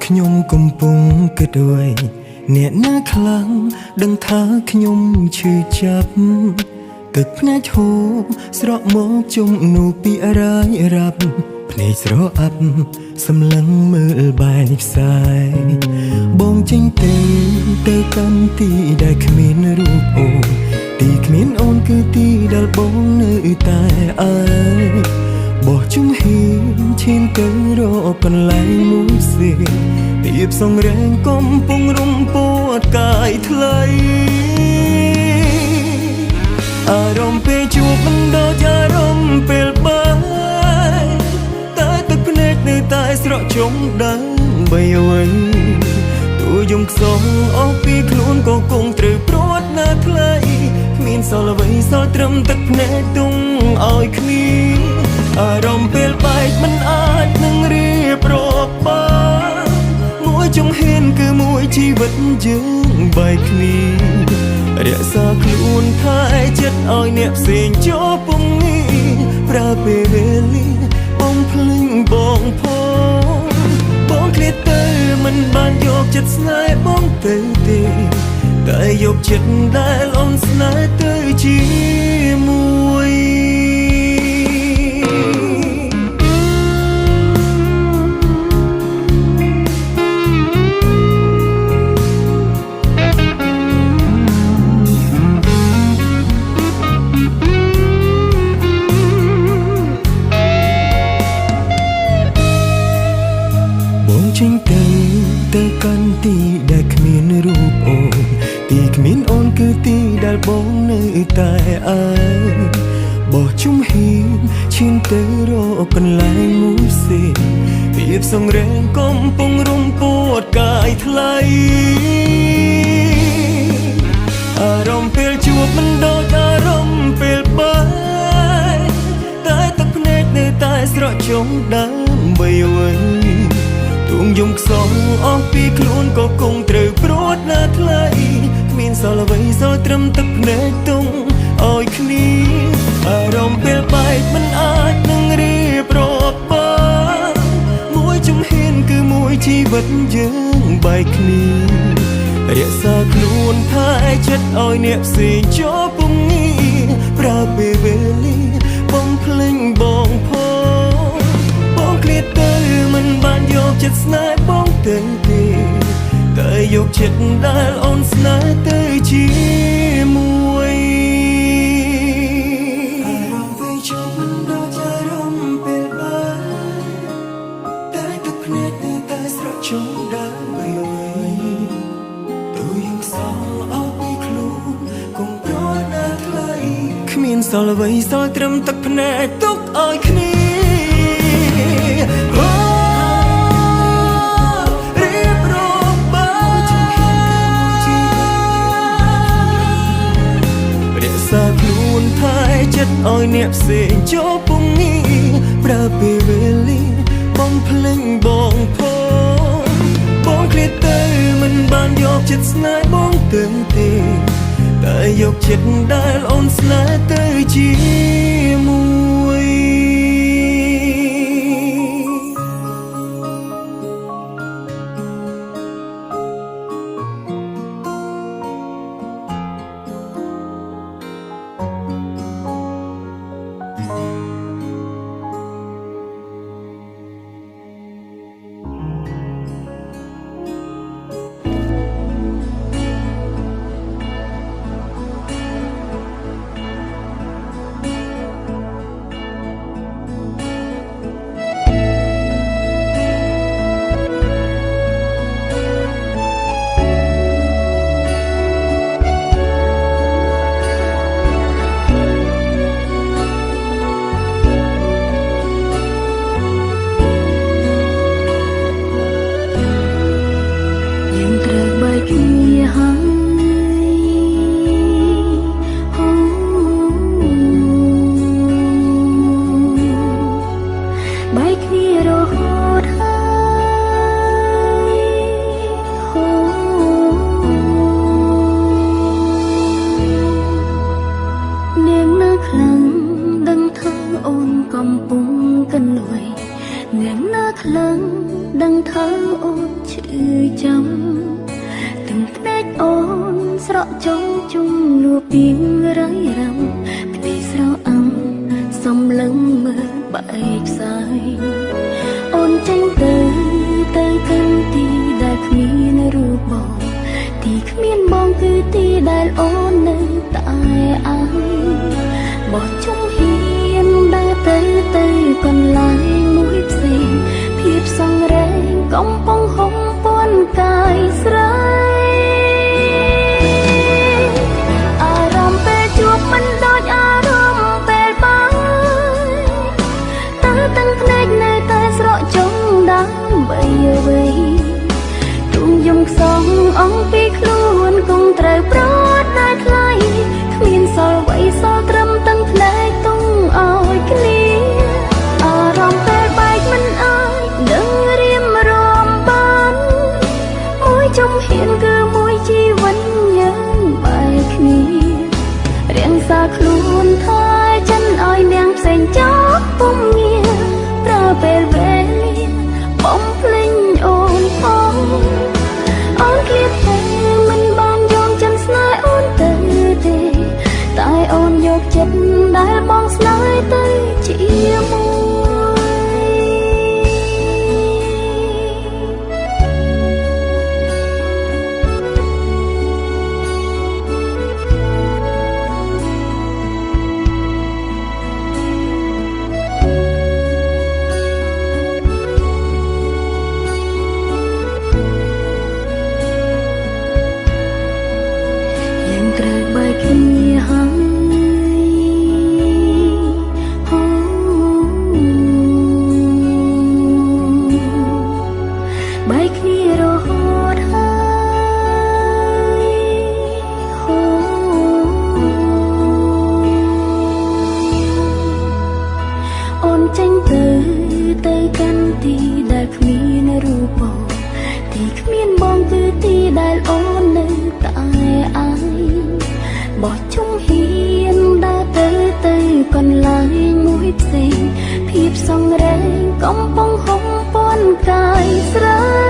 ខ្ញុំកំពុងគិតអ្វីអ្នកណាខ្លាំងដឹងថាខ្ញុំឈឺចាប់ទឹកភ្នែកហូរស្រក់មកជុំនូពីរាយរាប់ភ្នែកស្រអាប់សម្លឹងមើលបែកផ្សាយបងចេញទៅកាន់ទីដែលគ្មានរូបអូនទីគ្មានអូនគឺទីដែលបងនៅតែអើយបោះជំហានឈានទៅរកកន្លែងមួយផ្សេងភាពសង្រេងកំពុងរំពោចកាយថ្លៃអារម្មណ៍ពេលជួបមិនដូចអារម្មណ៍ពេលបាយតែទឹកភ្នែកនៅតែស្រក់ជុំដើម្បីអ្វីទោះយំខ្សោះអស់ពីខ្លួនក៏គង់ត្រូវព្រួតណាស់ថ្លៃគ្មានសល់អ្វីសល់ត្រឹមទឹកភ្នែកទុំឲ្យគ្នាអារម្មណ៍ពេលបែកមិនអាចនឹងរៀបរាប់បានមួយជំហានគឺមួយជីវិតយើងបែកគ្នារក្សាខ្លួនថែចិត្តឲ្យអ្នកផ្សេងចូលពុំងាយប្រើពេលវេលាបងភ្លេងបងបងឃ្លាតទៅមិនបានយកចិត្តស្នេហ៍បងទៅទេតែយកចិត្តដែលអូនស្នេហ៍ទៅជាមួយចេញទៅកាន់ទីដែលគ្មានរូបអូនទីគ្មានអូនគឺទីដែលបងនៅតែអើយបោះជំហានឈានទៅរកកន្លែងមួយផ្សេងភាពសង្រេងកំពុងរំពោចកាយថ្លៃអារម្មណ៍ពេលជួបមិនដូចអារម្មណ៍ពេលបាយតែទឹកភ្នែកនៅតែស្រក់ជុំដើម្បីអ្វីទងយំខ្សោះអស់ពីខ្លួនក៏គង់ត្រូវព្រួតណាស់ថ្លៃគ្មានសល់អ្វីសល់ត្រឹមទឹកភ្នែកទុំឲ្យគ្នាអារម្មណ៍ពេលបែកមិនអាចនឹងរៀបរាប់បានមួយជំហានគឺមួយជីវិតយើងបែកគ្នារក្សាខ្លួនថែចិត្តឲ្យអ្នកផ្សេងចូលពុំងាយប្រើពេលវេលាបងភ្លេងបងបងឃ្លាតទៅមិនបានយកចិត្តស្នេហ៍បងទៅទេតែយកចិត្តដែលអូនស្នេហ៍ទៅជាមួយអារម្មណ៍ពេលជួបមិនដូចអារម្មណ៍ពេលបាយតែទឹកភ្នែកនៅតែស្រក់ជុំដើម្បីអ្វីទោះយើងសល់អស់ពីខ្លួនគង់ប្រណាថ្លៃគ្មានសល់អ្វីសល់ត្រឹមទឹកភ្នែកទុកឲ្យគ្នាខ្លួនថែចិត្តឲ្យអ្នកផ្សេងចូលពុំងាយប្រើពេលវេលាបងភ្លេងបងបងឃ្លាតទៅមិនបានយកចិត្តស្នេហ៍បងទៅទេតែយកចិត្តដែលអូនស្នេហ៍ទៅជាមួយកំពុងកន្លួយនាងណាខ្លាំង ដឹងថាអូនឈឺចាំទាំងភ្នែកអូនស្រក់ចុងជុំនួពីងរៃរំភ្នែកស្រអាំសំឡឹងមើលបែកផ្សាយអូនចេញទៅកាន់ទីដែលគ្មានរូបបងទីគ្មានបងគឺទីដែលអូននៅតែអើបោះជុំហ៊ានដើរទៅកន្លែងមួយផ្សេងភាពសង្រេងកំពុងហុំព័ន្ធកាយស្រីអារម្មណ៍ពេលជួបមិនដូចអារម្មណ៍ពេលបាយតើទាំងភ្នែកនៅតែស្រក់ចុងដើម្បីអ្វីទុំយំខ្សងអង្គពីខ្លួនគង់ត្រូវប្រត់តែថ្លៃគ្មានសល់អ្វីសល់ត្រឹមទាំងភ្នែកទុំឲ្យគ្នាអារម្មណ៍ពេលបែកមិនអាចនឹងរៀមរំបានមួយចំហៀនគឺមួយជីវិតយើងបែកគ្នារៀងសាខ្លួនថាចិនឲ្យនាងផ្សេងចោលពុំងារប្រើពេលវេលាបំភ្លេចអូនផងអូនឃ្លាតតែមិនបានយកចិនស្នេហ៍អូនទៅទេតែអូនយកចិត្តដែលបងស្នេហ៍ទៅជាមួយចេញទៅកាន់ទីដែលគ្មានរូបបងទីគ្មានបងគឺទីដែលអូននៅតែអើបោះជុំហ៊ានដើរទៅកន្លែងមួយផ្សេងភាពសង្រេងកំពុងហុំព័ន្ធកាយស្រី